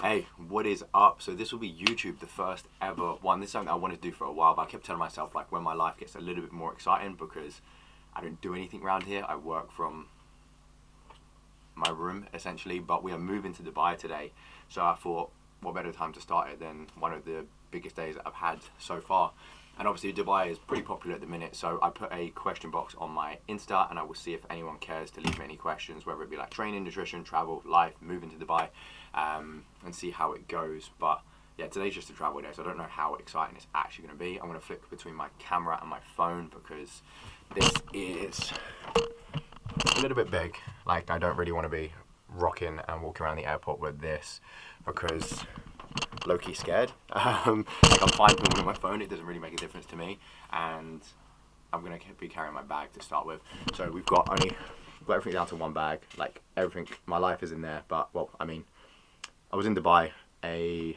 Hey, what is up? So this will be YouTube, the first ever one. This is something I wanted to do for a while, but I kept telling myself like when my life gets a little bit more exciting, because I don't do anything around here. I work from my room essentially, but we are moving to Dubai today. So I thought, what better time to start it than one of the biggest days that I've had so far. And obviously Dubai is pretty popular at the minute, so I put a question box on my Insta and I will see if anyone cares to leave me any questions, whether it be like training, nutrition, travel, life, moving to Dubai, and see how it goes. But yeah, today's just a travel day, so I don't know how exciting it's actually going to be. I'm going to flick between my camera and my phone because this is a little bit big. Like, I don't really want to be rocking and walking around the airport with this because low-key scared. Like, I'm fine filming on my phone, it doesn't really make a difference to me, and I'm going to be carrying my bag to start with. So we've got everything down to one bag, like everything, my life is in there, but, well, I mean, I was in Dubai a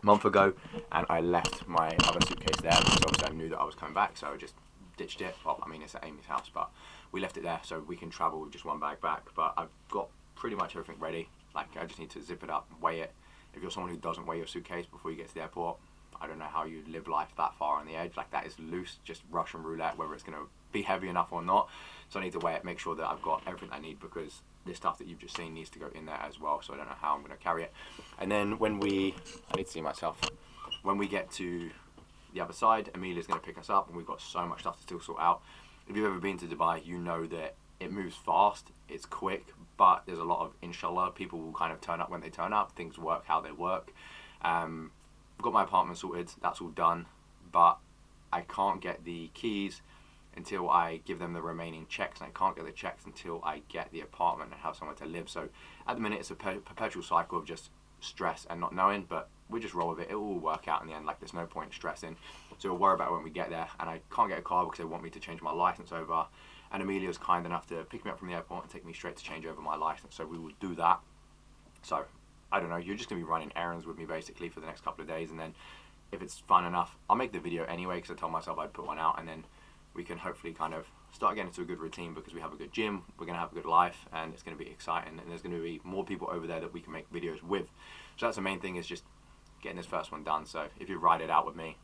month ago and I left my other suitcase there because obviously I knew that I was coming back, so I just ditched it. Well, I mean, it's at Amy's house, but we left it there so we can travel with just one bag back. But I've got pretty much everything ready. Like, I just need to zip it up, weigh it. If you're someone who doesn't weigh your suitcase before you get to the airport, I don't know how you live life that far on the edge. Like, that is loose, just Russian roulette, whether it's going to be heavy enough or not. So I need to weigh it, make sure that I've got everything I need, because this stuff that you've just seen needs to go in there as well. So I don't know how I'm going to carry it. And then I need to see myself. When we get to the other side, Amelia's going to pick us up, and we've got so much stuff to still sort out. If you've ever been to Dubai, you know that it moves fast, it's quick, but there's a lot of inshallah. People will kind of turn up when they turn up. Things work how they work. I've got my apartment sorted, that's all done, but I can't get the keys until I give them the remaining checks, and I can't get the checks until I get the apartment and have somewhere to live. So at the minute it's a perpetual cycle of just stress and not knowing, but we just roll with it. It will all work out in the end. Like, there's no point stressing, so we'll worry about it when we get there. And I can't get a car because they want me to change my license over, and Amelia was kind enough to pick me up from the airport and take me straight to change over my license, so we will do that. So I don't know, you're just going to be running errands with me basically for the next couple of days, and then if it's fun enough, I'll make the video anyway because I told myself I'd put one out, and then we can hopefully kind of start getting into a good routine because we have a good gym, we're going to have a good life, and it's going to be exciting, and there's going to be more people over there that we can make videos with. So that's the main thing, is just getting this first one done. So if you ride it out with me,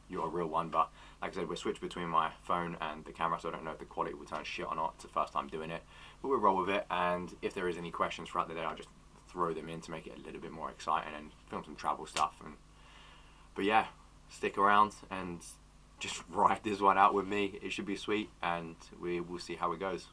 you're a real one. But like I said, we're switched between my phone and the camera, so I don't know if the quality will turn shit or not. It's the first time doing it, but we'll roll with it. And if there is any questions throughout the day, I'll just throw them in to make it a little bit more exciting and film some travel stuff. But yeah, stick around and just ride this one out with me. It should be sweet, and we will see how it goes.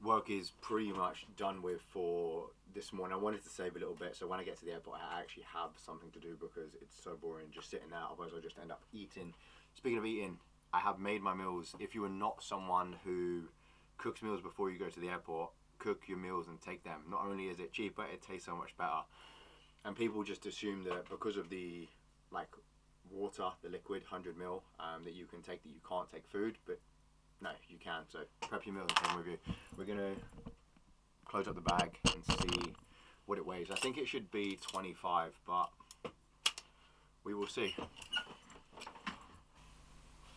Work is pretty much done with for this morning. I wanted to save a little bit, so when I get to the airport I actually have something to do, because it's so boring just sitting there, otherwise I'll just end up eating. Speaking of eating, I have made my meals. If you are not someone who cooks meals before you go to the airport, cook your meals and take them. Not only is it cheaper, it tastes so much better. And people just assume that because of the water, the liquid 100ml, that you can take, that you can't take food, but no, you can. So prep your meals and take them with you. We're gonna close up the bag and see what it weighs. I think it should be 25, but we will see.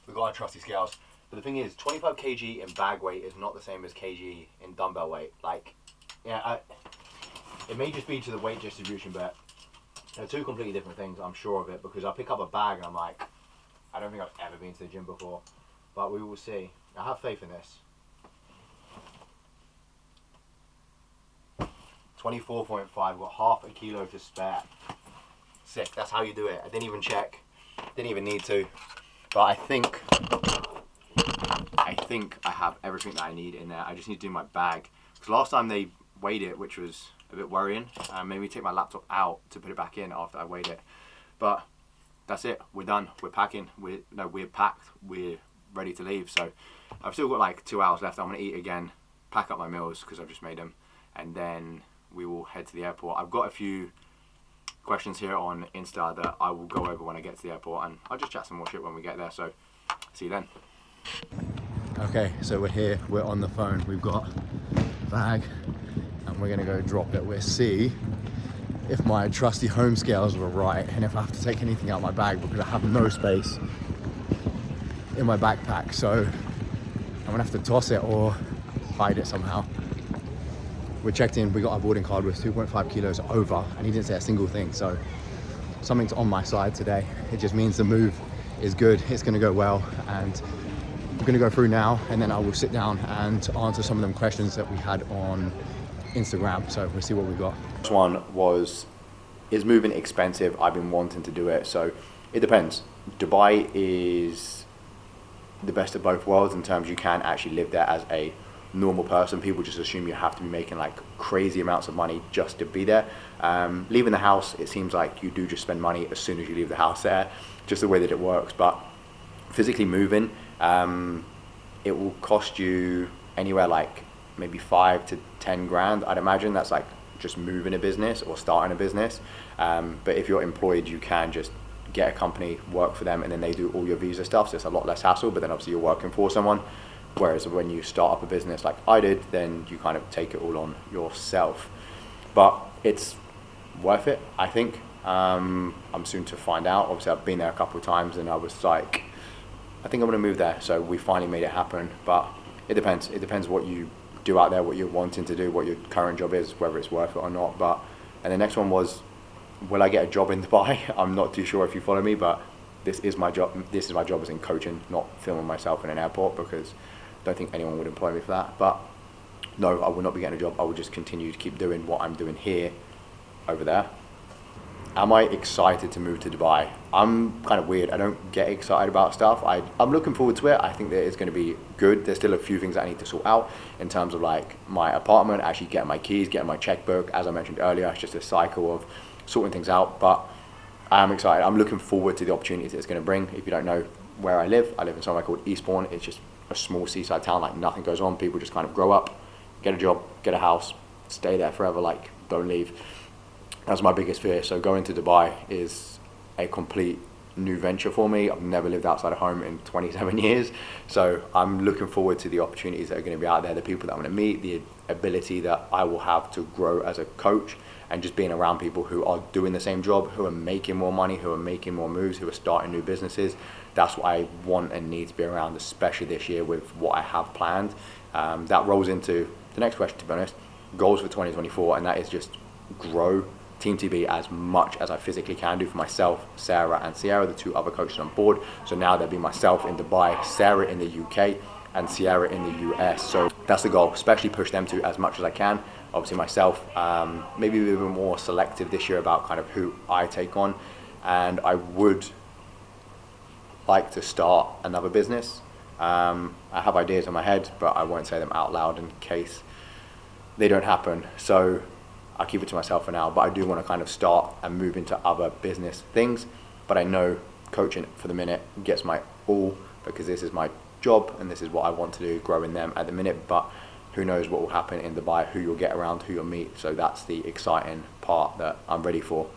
We've got our trusty scales. But the thing is, 25 kg in bag weight is not the same as kg in dumbbell weight. Like, yeah, it may just be to the weight distribution, but they're two completely different things, I'm sure of it, because I pick up a bag and I'm like, I don't think I've ever been to the gym before, but we will see. I have faith in this. 24.5, got half a kilo to spare. Sick, that's how you do it. I didn't even check, didn't even need to, but I think I have everything that I need in there. I just need to do my bag, because last time they weighed it, which was a bit worrying, made me take my laptop out to put it back in after I weighed it. But that's it, we're done, we're packing, we're packed, we're ready to leave. So I've still got like 2 hours left. I'm gonna eat again, pack up my meals because I've just made them, and then we will head to the airport. I've got a few questions here on Insta that I will go over when I get to the airport, and I'll just chat some more shit when we get there, so see you then. Okay, so we're here, we're on the phone, we've got a bag, and we're gonna go drop it. We'll see if my trusty home scales were right, and if I have to take anything out of my bag, because I have no space in my backpack, so I'm gonna have to toss it or hide it somehow. we checked in, we got our boarding card with 2.5 kilos over, and he didn't say a single thing. So something's on my side today. It just means the move is good, it's gonna go well, and we're gonna go through now, and then I will sit down and answer some of them questions that we had on Instagram. So we'll see what we got. This one was, is moving expensive? I've been wanting to do it. So it depends. Dubai is the best of both worlds in terms you can actually live there as a normal person. People just assume you have to be making like crazy amounts of money just to be there. Leaving the house, it seems like you do just spend money as soon as you leave the house there, just the way that it works. But physically moving, it will cost you anywhere like maybe 5 to 10 grand. I'd imagine that's like just moving a business or starting a business. But if you're employed, you can just get a company, work for them, and then they do all your visa stuff. So it's a lot less hassle, but then obviously you're working for someone. Whereas when you start up a business like I did, then you kind of take it all on yourself. But it's worth it, I think. I'm soon to find out. Obviously I've been there a couple of times and I was like, I think I'm gonna move there. So we finally made it happen, but it depends. It depends what you do out there, what you're wanting to do, what your current job is, whether it's worth it or not. And the next one was, will I get a job in Dubai? I'm not too sure if you follow me, but this is my job. This is my job as in coaching, not filming myself in an airport, because I don't think anyone would employ me for that. But no, I will not be getting a job. I will just continue to keep doing what I'm doing here, over there. Am I excited to move to Dubai? I'm kind of weird. I don't get excited about stuff. I'm looking forward to it. I think that it's going to be good. There's still a few things I need to sort out in terms of like my apartment, actually getting my keys, getting my checkbook. As I mentioned earlier, it's just a cycle of sorting things out. But I am excited. I'm looking forward to the opportunities it's going to bring. If you don't know where I live in somewhere called Eastbourne. It's just a small seaside town, like nothing goes on. People just kind of grow up, get a job, get a house, stay there forever, like don't leave. That's my biggest fear. So going to Dubai is a complete new venture for me. I've never lived outside of home in 27 years. So I'm looking forward to the opportunities that are going to be out there, the people that I'm going to meet, the ability that I will have to grow as a coach, and just being around people who are doing the same job, who are making more money, who are making more moves, who are starting new businesses. That's what I want and need to be around, especially this year with what I have planned. That rolls into the next question, to be honest, goals for 2024, and that is just grow Team TB as much as I physically can do for myself, Sarah and Sierra, the two other coaches on board. So now there'll be myself in Dubai, Sarah in the UK, and Sierra in the US. So that's the goal, especially push them to as much as I can. Obviously myself, maybe a bit more selective this year about kind of who I take on. And I would like to start another business. I have ideas in my head, but I won't say them out loud in case they don't happen. So I'll keep it to myself for now, but I do want to kind of start and move into other business things. But I know coaching for the minute gets my all, because this is my job and this is what I want to do, growing them at the minute. But who knows what will happen in Dubai, who you'll get around, who you'll meet. So that's the exciting part that I'm ready for.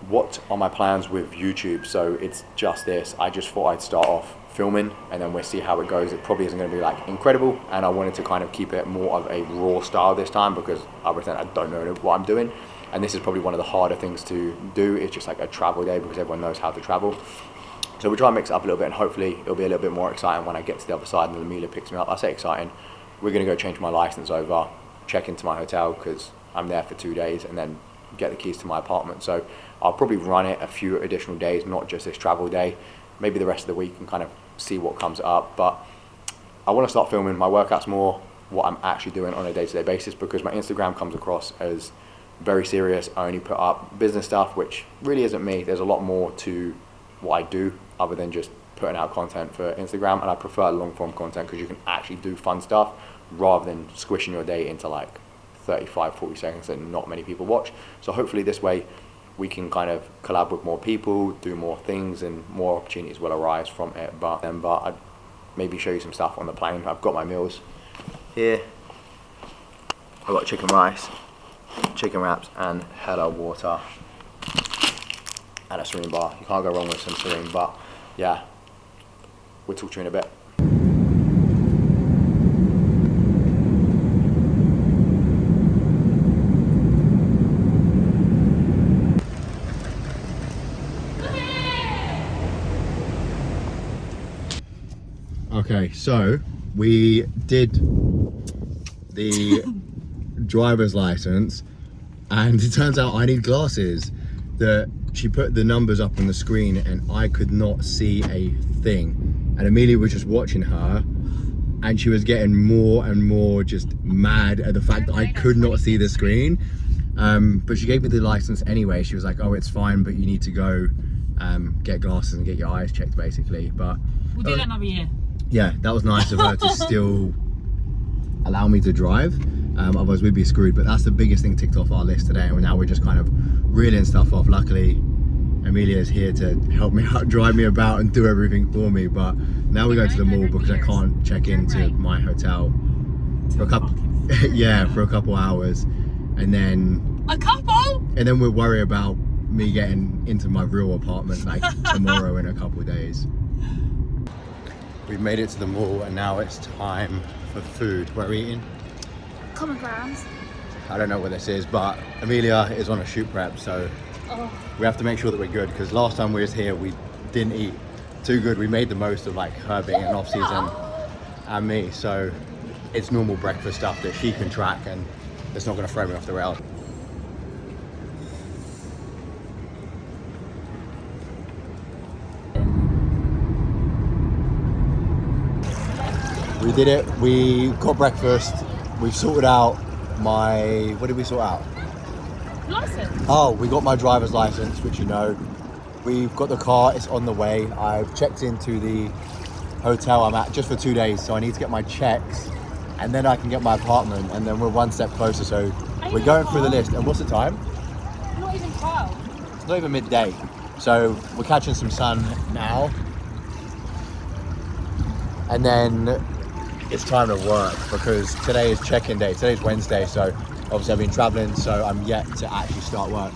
What are my plans with YouTube? So it's just this. I just thought I'd start off filming and then we'll see how it goes. It probably isn't going to be like incredible, and I wanted to kind of keep it more of a raw style this time, because I don't know what I'm doing, and this is probably one of the harder things to do. It's just like a travel day, because everyone knows how to travel. So we'll try and mix it up a little bit, and hopefully it'll be a little bit more exciting when I get to the other side and Amelia picks me up. I say exciting, we're going to go change my license over, check into my hotel because I'm there for 2 days, and then get the keys to my apartment. So I'll probably run it a few additional days, not just this travel day, maybe the rest of the week, and kind of see what comes up. But I want to start filming my workouts more, what I'm actually doing on a day-to-day basis, because my Instagram comes across as very serious. I only put up business stuff, which really isn't me. There's a lot more to what I do other than just putting out content for Instagram, and I prefer long form content because you can actually do fun stuff rather than squishing your day into like 35-40 seconds that not many people watch. So hopefully this way we can kind of collab with more people, do more things, and more opportunities will arise from it. But I'd maybe show you some stuff on the plane. I've got my meals here. I've got chicken rice, chicken wraps, and hella water, and a serene bar. You can't go wrong with some serene. But yeah, we'll talk to you in a bit. Okay, so we did the driver's license, and it turns out I need glasses. She put the numbers up on the screen and I could not see a thing. And Amelia was just watching her, and she was getting more and more just mad at the fact that I could not see the screen. But she gave me the license anyway. She was like, oh, it's fine, but you need to go get glasses and get your eyes checked, basically. But we'll do that another year. Yeah, that was nice of her to still allow me to drive. Otherwise we'd be screwed. But that's the biggest thing ticked off our list today, and now we're just kind of reeling stuff off. Luckily Amelia's here to help me out, drive me about and do everything for me. But now we're going to the mall because I can't check into my hotel for a couple for a couple hours, and then we'll worry about me getting into my real apartment like tomorrow in a couple of days. We've made it to the mall and now it's time for food. What are we eating? Common grounds. I don't know what this is, but Amelia is on a shoot prep, so we have to make sure that we're good, because last time we was here we didn't eat too good. We made the most of like her being an off season and me, so it's normal breakfast stuff that she can track and it's not going to throw me off the rails. We did it, we got breakfast, we've sorted out what did we sort out? License. Oh, we got my driver's license, which you know. We've got the car, it's on the way. I've checked into the hotel I'm at just for 2 days, so I need to get my checks and then I can get my apartment, and then we're one step closer. So we're going through the list. And what's the time? Not even 12. It's not even midday. So we're catching some sun now. And then it's time to work because today is check-in day. Today's Wednesday, so obviously I've been traveling, so I'm yet to actually start work.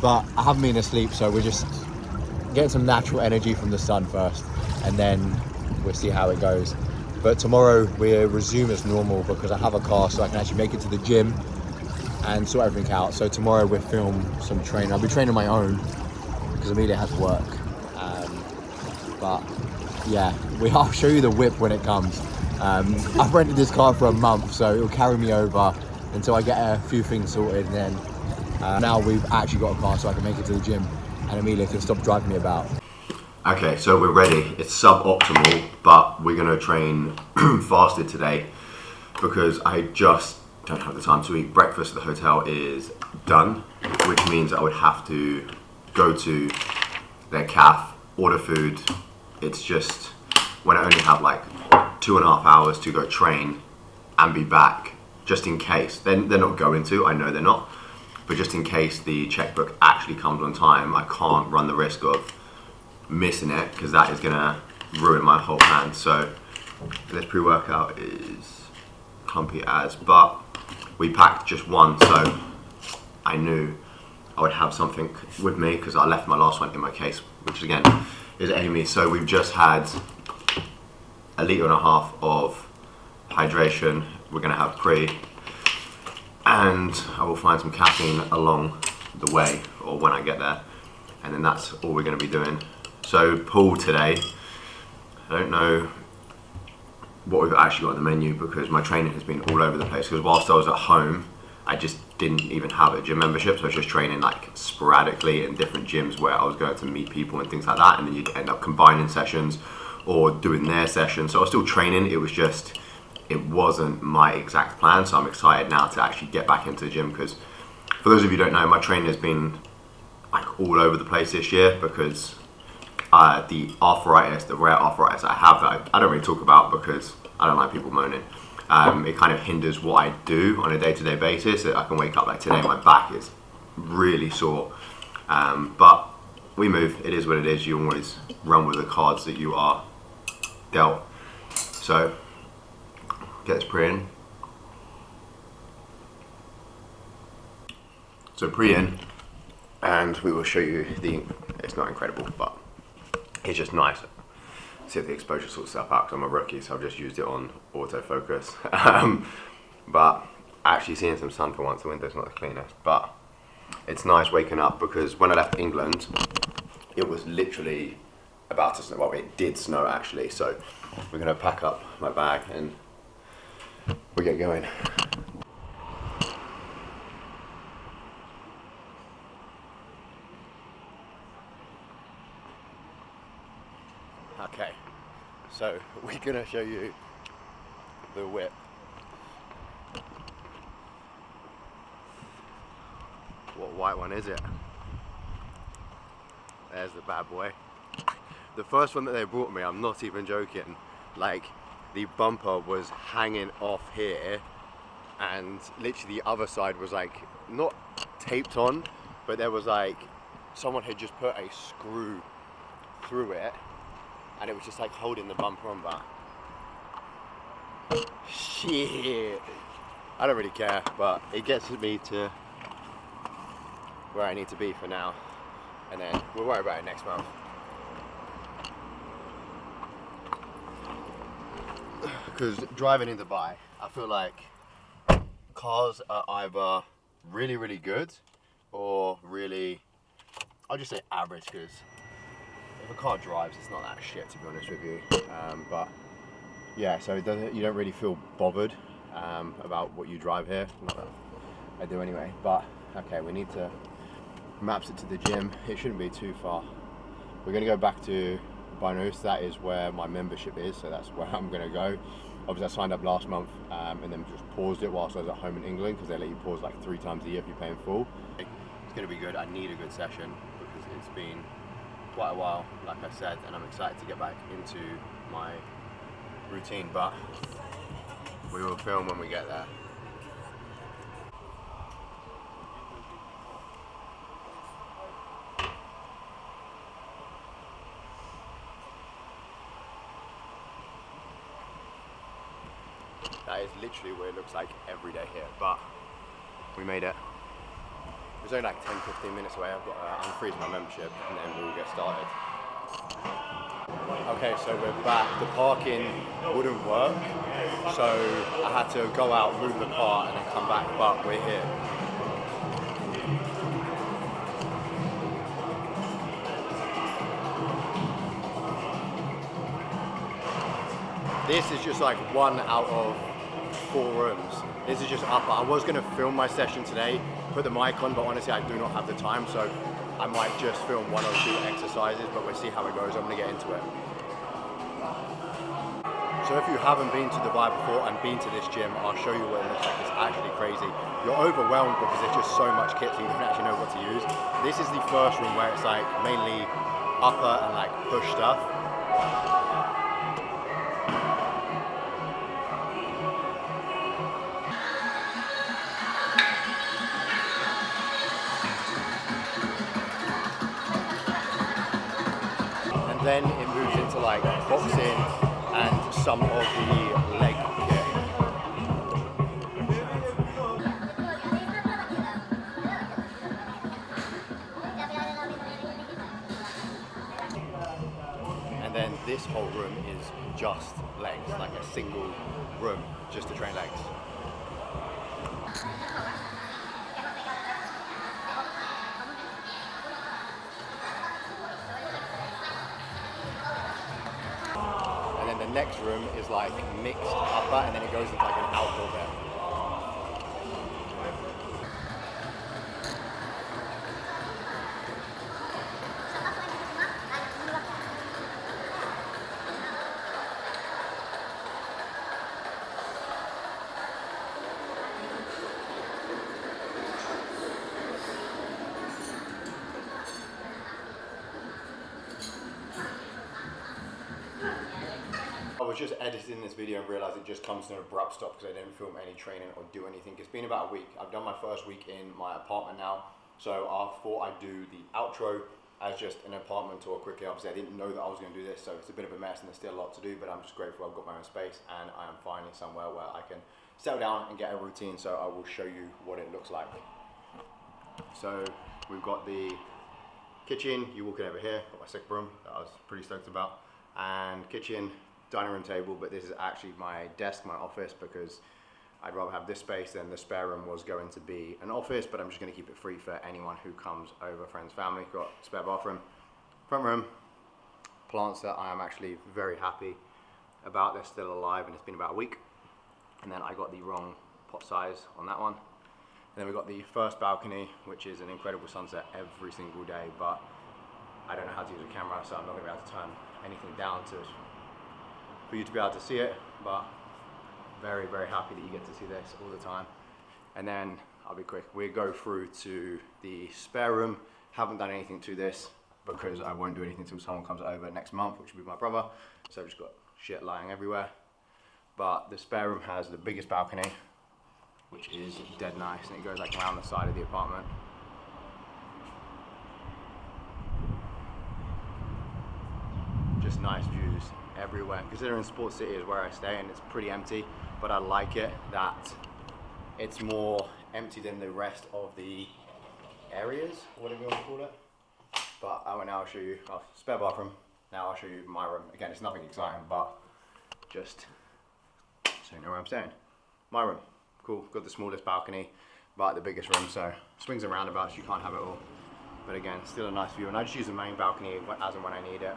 But I haven't been asleep, so we're just getting some natural energy from the sun first, and then we'll see how it goes. But tomorrow we'll resume as normal because I have a car, so I can actually make it to the gym and sort everything out. So tomorrow we'll film some training. I'll be training my own because Amelia has work. But yeah, I'll show you the whip when it comes. I've rented this car for a month, so it'll carry me over until I get a few things sorted, and then now we've actually got a car so I can make it to the gym and Amelia can stop driving me about. Okay, so we're ready. It's suboptimal, but we're gonna train fasted today because I just don't have the time to eat. Breakfast at the hotel is done, which means I would have to go to their cafe, order food. It's just when I only have like 2.5 hours to go train and be back, just in case. Then they're not going to, I know they're not, but just in case the checkbook actually comes on time, I can't run the risk of missing it because that is gonna ruin my whole plan. So this pre-workout is clumpy as, but we packed just one, so I knew I would have something with me because I left my last one in my case, which again is Amy. So we've just had 1.5 liters of hydration. We're gonna have pre, and I will find some caffeine along the way or when I get there, and then that's all we're gonna be doing. So pool today, I don't know what we've actually got on the menu because my training has been all over the place, because whilst I was at home I just didn't even have a gym membership, so I was just training like sporadically in different gyms where I was going to meet people and things like that, and then you'd end up combining sessions or doing their sessions. So I was still training, it wasn't my exact plan. So I'm excited now to actually get back into the gym, because for those of you who don't know, my training has been like all over the place this year because the arthritis, the rare arthritis I have that I don't really talk about because I don't like people moaning. It kind of hinders what I do on a day-to-day basis. I can wake up like today, my back is really sore. But we move, it is what it is. You always run with the cards that you are dealt. So get this pre in. So pre in, and we will show you it's not incredible, but it's just nice. See if the exposure sorts stuff out, because I'm a rookie, so I've just used it on autofocus. But actually seeing some sun for once, the window's not the cleanest, but it's nice waking up, because when I left England, it was literally about to snow. Well, it did snow actually, so we're gonna pack up my bag and we'll get going. Okay, so we're gonna show you the whip. What white one is it? There's the bad boy. The first one that they brought me, I'm not even joking, like the bumper was hanging off here and literally the other side was like not taped on, but there was like someone had just put a screw through it and it was just like holding the bumper on back. Shit, I don't really care, but it gets me to where I need to be for now, and then we'll worry about it next month. Because driving in Dubai, I feel like cars are either really, really good or really, I'll just say average, because if a car drives, it's not that shit, to be honest with you. But yeah, so it doesn't, you don't really feel bothered about what you drive here. Not that I do anyway, but okay, we need to maps it to the gym. It shouldn't be too far. We're going to go back to Banus. That is where my membership is, so that's where I'm going to go. Obviously I signed up last month and then just paused it whilst I was at home in England, because they let you pause like 3 times a year if you're paying full. It's going to be good. I need a good session because it's been quite a while, like I said, and I'm excited to get back into my routine, but we will film when we get there. That is literally what it looks like every day here, but we made it. It was only like 10-15 minutes away. I've got to unfreeze my membership and then we'll get started. Okay, so we're back. The parking wouldn't work, so I had to go out, move the car and then come back, but we're here. This is just like 1 out of 4 rooms. This is just upper. I was going to film my session today, put the mic on, but honestly I do not have the time, so I might just film 1 or 2 exercises, but we'll see how it goes. I'm going to get into it. So if you haven't been to Dubai before and been to this gym, I'll show you what it looks like. It's actually crazy. You're overwhelmed because there's just so much kit, so you don't actually know what to use. This is the first room where it's like mainly upper and like push stuff. Then it moves into like boxing and some of the leg kit. And then this whole room is just legs, like a single room just to train legs. The next room is like mixed upper and then it goes into like an outdoor bed. I was just editing this video and realised it just comes to an abrupt stop because I didn't film any training or do anything. It's been about a week. I've done my first week in my apartment now, so I thought I'd do the outro as just an apartment tour quickly. Obviously I didn't know that I was going to do this, so it's a bit of a mess and there's still a lot to do, but I'm just grateful I've got my own space and I am finally somewhere where I can settle down and get a routine, so I will show you what it looks like. So we've got the kitchen, you walk in over here, got my sick room that I was pretty stoked about, and kitchen, dining room table, but this is actually my desk, my office, because I'd rather have this space than the spare room was going to be an office, but I'm just going to keep it free for anyone who comes over, friends, family. Got spare bathroom, front room, plants that I am actually very happy about. They're still alive and it's been about a week. And then I got the wrong pot size on that one. And then we got the first balcony, which is an incredible sunset every single day, but I don't know how to use a camera, so I'm not gonna be able to turn anything down for you to be able to see it, but very, very happy that you get to see this all the time. And then, I'll be quick, we go through to the spare room. Haven't done anything to this because I won't do anything until someone comes over next month, which will be my brother. So I've just got shit lying everywhere. But the spare room has the biggest balcony, which is dead nice, and it goes like around the side of the apartment. Just nice views everywhere. Considering Sports City is where I stay and it's pretty empty, but I like it that it's more empty than the rest of the areas, whatever you want to call it. But I will now show you our spare bathroom. Now I'll show you my room. Again, it's nothing exciting, but just so you know where I'm staying. My room, cool. Got the smallest balcony, but the biggest room, so swings and roundabouts, you can't have it all. But again, still a nice view, and I just use the main balcony as and when I need it.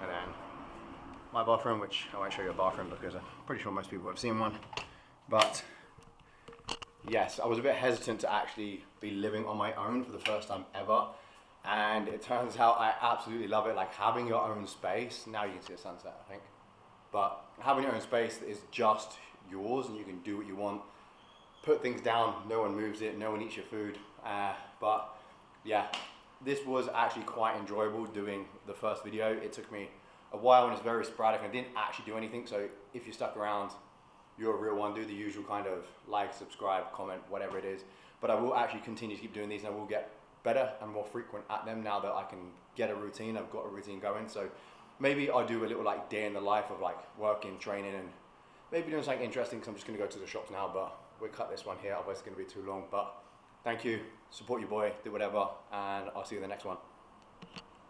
And then my bathroom, which I won't show you a bathroom because I'm pretty sure most people have seen one. But yes, I was a bit hesitant to actually be living on my own for the first time ever. And it turns out I absolutely love it. Like having your own space. Now you can see the sunset, I think. But having your own space that is just yours and you can do what you want. Put things down, no one moves it, no one eats your food. But yeah, this was actually quite enjoyable doing the first video. It took me a while and it's very sporadic and I didn't actually do anything. So if you stuck around, you're a real one. Do the usual kind of like, subscribe, comment, whatever it is. But I will actually continue to keep doing these and I will get better and more frequent at them now that I can get a routine. I've got a routine going. So maybe I'll do a little like day in the life of like working, training, and maybe doing something interesting because I'm just going to go to the shops now, but we'll cut this one here, otherwise it's going to be too long. But thank you, support your boy, do whatever, and I'll see you in the next one.